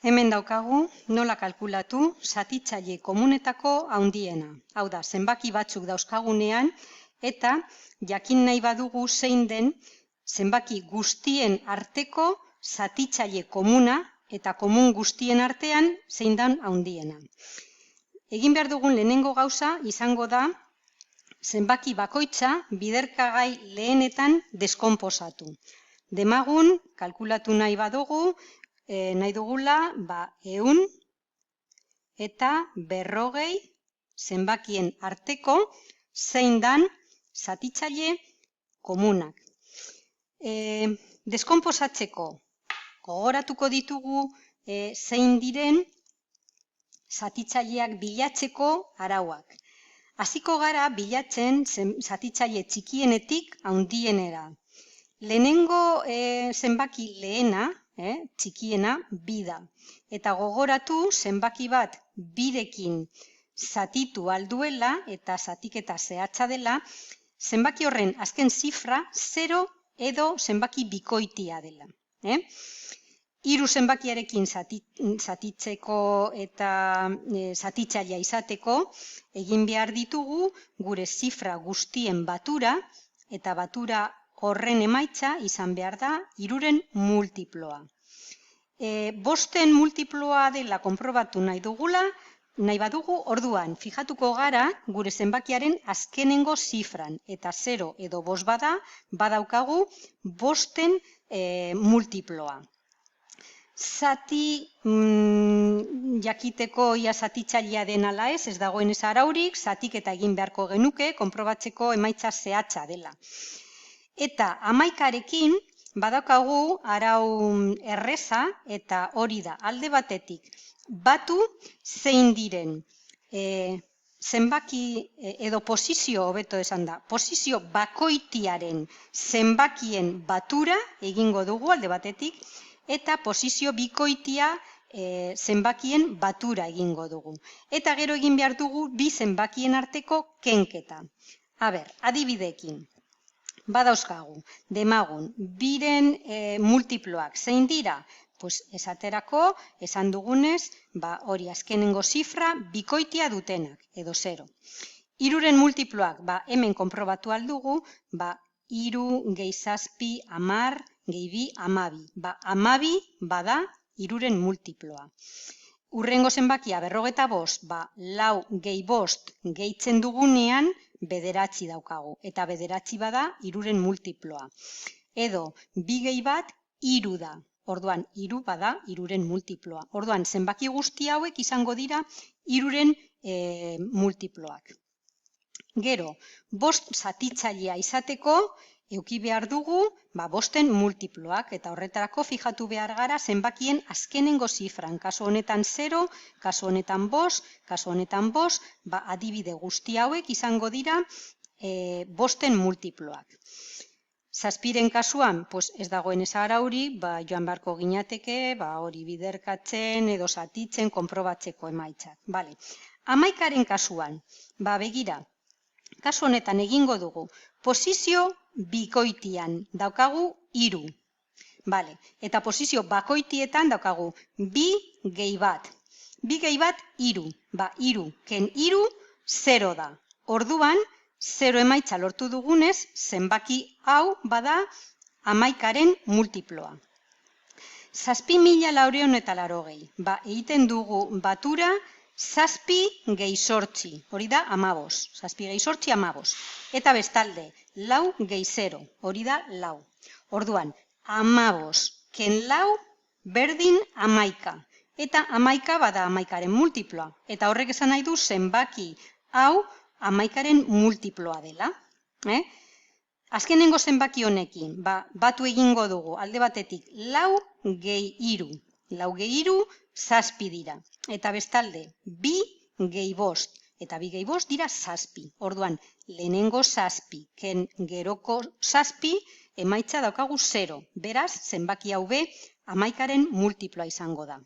Hemen daukagu nola kalkulatu zatitzaile komunetako handiena. Hau da, zenbaki batzuk dauzkagunean eta jakin nahi badugu zein den zenbaki guztien arteko zatitzaile komuna eta komun guztien artean zein den handiena. Egin behar dugun lehenengo gauza izango da zenbaki bakoitza biderkagai lehenetan deskonposatu. Demagun, kalkulatu nahi badugu, nahi dugula 100 eta 40 zenbakien arteko zein dan zatitzaile komunak. Deskonposatzeko gogoratuko ditugu zein diren zatitzaileak bilatzeko arauak. Hasiko gara bilatzen zatitzaile txikienetik handienera. Lehenengo zenbaki lehena, txikiena, 2 da. Eta gogoratu zenbaki bat 2rekin zatitu alduela eta zatiketa zehatza dela, zenbaki horren azken zifra 0 edo zenbaki bikoitia dela. 3 zenbakiarekin zatitzeko eta zatitzailea izateko egin behar ditugu gure zifra guztien batura eta batura horren emaitza izan behar da 3ren multiploa. 5en multiploa dela konprobatu nahi badugu, orduan fijatuko gara gure zenbakiaren azkenengo zifran eta 0 edo 5 bada, badaukagu 5en multiploa. Zati jakiteko ia zatitzailea den ala ez dagoen ez araurik, zatiketa egin beharko genuke, konprobatzeko emaitza zehatza dela. Eta 11rekin badaukagu arau erreza eta hori da alde batetik batu zein diren zenbaki edo posizio hobeto esan da, posizio bakoitiaren zenbakien batura egingo dugu alde batetik eta posizio bikoitia zenbakien batura egingo dugu. Eta gero egin behar dugu 2 zenbakien arteko kenketa. Adibideekin. Badauzkagu, demagun, 2ren multiploak zein dira? Esaterako, esan dugunez, hori azkenengo zifra bikoitia dutenak, edo 0. 3ren multiploak, hemen konprobatu aldugu, 3 gehi 7, 10, gehi 2, 12. 12 bada 3ren multiploa. Urrengo zenbakia 45, 4 gehi 5 gehitzen dugunean 9 daukagu. Eta 9 bada 3ren multiploa. Edo 2 gehi 1, 3 da. Orduan 3 bada 3ren multiploa. Orduan zenbaki guzti hauek izango dira 3ren multiploak. Gero, 5 zatitzailea izateko eduki behar dugu 5en multiploak eta horretarako fijatu behar gara zenbakien azkenengo zifran. Kasu honetan 0, kasu honetan 5, kasu honetan 5, adibide guzti hauek izango dira 5en multiploak. 7ren kasuan ez dagoen ez araurik, joan beharko ginateke, hori biderkatzen edo zatitzen konprobatzeko emaitzak. 11ren kasuan, begira, kasu honetan egingo dugu, posizio bikoitian daukagu 3. Eta posizio bakoitietan daukagu 2 gehi 1. 2 gehi 1, 3. 3 ken 3, 0 da. Orduan, 0 emaitza lortu dugunez, zenbaki hau bada 11ren multiploa. 7.480. Egiten dugu batura 7 gehi 8, hori da 15. 7 gehi 8, 15. Eta bestalde, 4 gehi 0, hori da 4. Orduan, 15 ken 4 berdin 11. Eta 11 bada 11ren multiploa. Eta horrek esan nahi du zenbaki hau 11ren multiploa dela. Azkenengo zenbaki honekin, batu egingo dugu alde batetik 4 gehi 3. 4 gehi 3, 7 dira. Eta bestalde, 2 gehi 5. Eta 2 gehi 5 dira 7. Orduan, lehenengo 7 ken geroko 7 emaitza daukagu 0. Beraz, zenbaki hau 11ren multiploa izango da.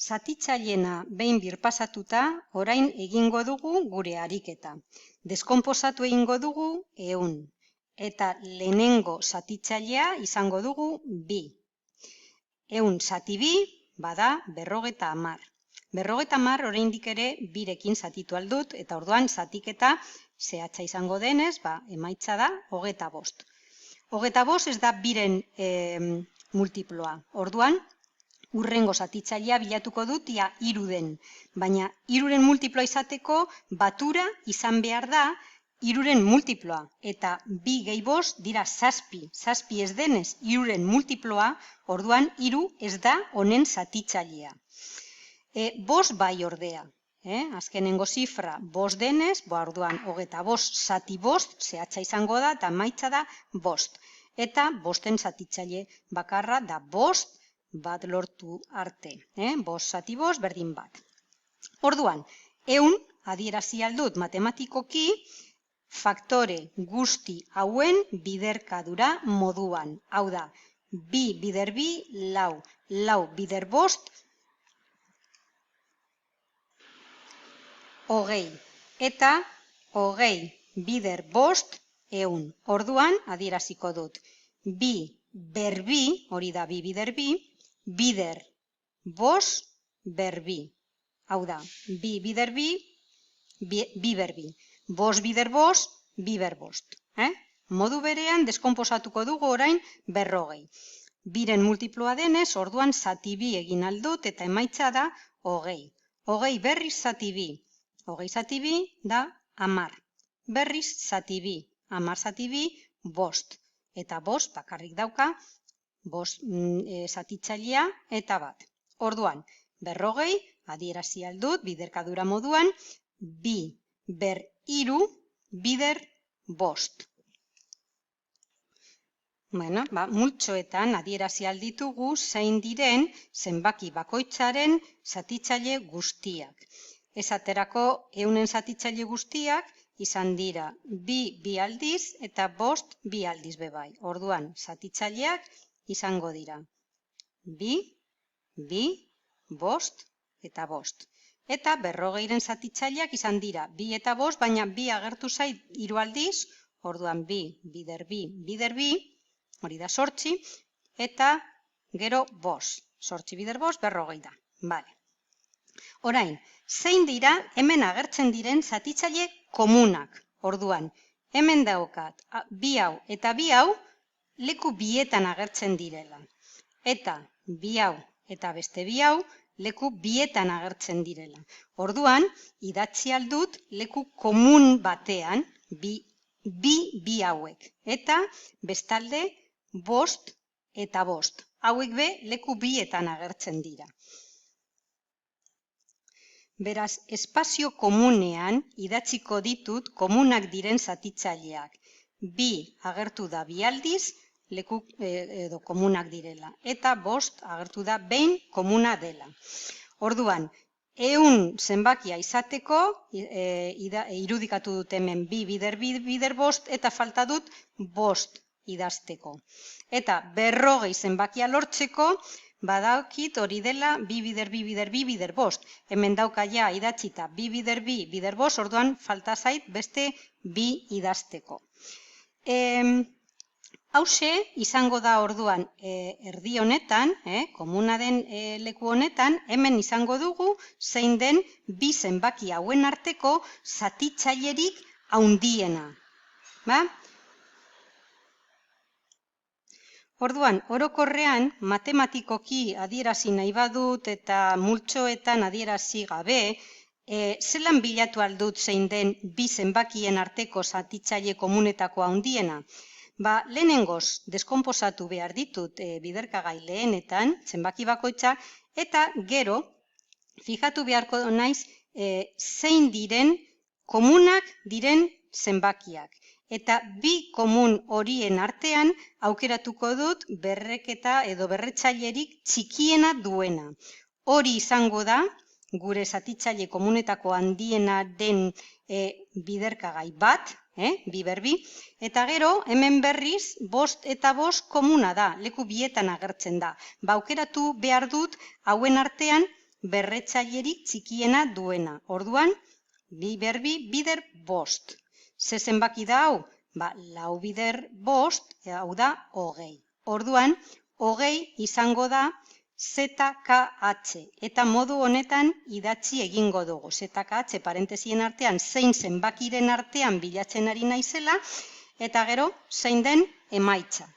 Zatitzailena behin birpasatuta, orain egingo dugu gure ariketa. Deskonposatu egingo dugu 100. Eta lehenengo zatitzailea izango dugu 2. 100 zati 2, bada 50. 50 oraindik ere birekin zatitu aldut, eta orduan zatiketa zehatza izango denez, emaitza da 25. 25 ez da biren multiploa. Orduan, urrengo zatitzailea bilatuko dut ia 3 den. Baina 3-ren multiploa izateko batura izan behar da 3-ren multiploa. Eta 2 gehi 5 dira 7. 7 ez denez 3-ren multiploa, orduan 3 ez da honen zatitzailea. 5 bai ordea. Azkenengo zifra 5 denez, orduan 25 zati 5 zehatza izango da eta emaitza da 5. Eta 5-en zatitzaile bakarra da 5 bat lortu arte. 5 zati 5 berdin bat. Orduan, 100 adierazi aldut matematikoki faktore guzti hauen biderkadura moduan. Hau da, 2 bider 2, 4, 4 bider 5, 20. Eta 20 bider 5, 100. Orduan, adieraziko dut. 2 ber 2, hori da 2 bider 2, bider 5 ber 2. Hau da, 2 bider 2, 2 ber 2. 5 bider 5, 2 ber 5. Modu berean, deskonposatuko dugu orain 40. 2-ren multiploa denez, orduan zati 2 egin aldut eta emaitza da 20. 20 berriz zati 2. 20 zati 2 da 10. Berriz zati 2. 10 zati 2, 5. Eta 5 bakarrik dauka, 5 zatitzailea eta bat. Orduan, 40 adierazi aldut biderkadura moduan 2 ber 3 bider 5. Multzoetan adierazi alditugu zein diren zenbaki bakoitzaren zatitzaile guztiak. Esaterako 100-en zatitzaile guztiak izan dira 2 aldiz eta 5 2 aldiz bebai. Orduan, zatitzaileak izango dira 2, 2, 5 eta 5. Eta 40-ren zatitzaileak izan dira 2 eta 5, baina 2 agertu zait 3 aldiz, orduan 2 bider 2 bider 2, hori da 8, eta gero 5. 8 bider 5, 40 da. Bale. Orain, zein dira hemen agertzen diren zatitzaile komunak. Orduan, hemen daukat 2 hau eta 2 hau leku bietan agertzen direla. Eta 2 hau eta beste 2 hau leku bietan agertzen direla. Orduan, idatzi aldut leku komun batean bi hauek. Eta bestalde 5 eta 5. Hauek be leku bietan agertzen dira. Beraz, espazio komunean idatziko ditut komunak diren zatitzaileak. 2 agertu da 2 aldiz, leku edo komunak direla. Eta 5 agertu da behin komuna dela. Orduan, 100 zenbakia izateko, irudikatu dut hemen 2 bider 2 bider 5 eta falta dut 5 idazteko. Eta 40 zenbakia lortzeko, badaukit hori dela 2 bider 2 bider 2 bider 5. Hemen dauka ja idatzita 2 bider 2 bider 5, orduan falta zait beste 2 idazteko. Hauxe izango da orduan erdi honetan, komuna den leku honetan, hemen izango dugu zein den 2 zenbaki hauen arteko zatitzailerik handiena. Orduan, orokorrean, matematikoki adierazi nahi badut eta multzoetan adierazi gabe, zelan bilatu aldut zein den 2 zenbakien arteko zatitzaile komunetako handiena? Lehenengoz, deskonposatu behar ditut biderkagai lehenetan, zenbaki bakoitza, eta gero, fijatu beharko naiz zein diren komunak diren zenbakiak. Eta 2 komun horien artean aukeratuko dut berreketa edo berretzailerik txikiena duena. Hori izango da gure zatitzaile komunetako handiena den biderkagai bat, 2 ber 2, eta gero hemen berriz 5 eta 5 komuna da, leku bietan agertzen da. Aukeratu behar dut hauen artean berretzailerik txikiena duena. Orduan, 2 ber 2 bider 5. Ze zenbaki da hau? 4 bider 5, hau da 20. Orduan, 20 izango da ZKH. Eta modu honetan idatzi egingo dugu. ZKH parentesien artean zein zenbakiren artean bilatzen ari naizela, eta gero zein den emaitza.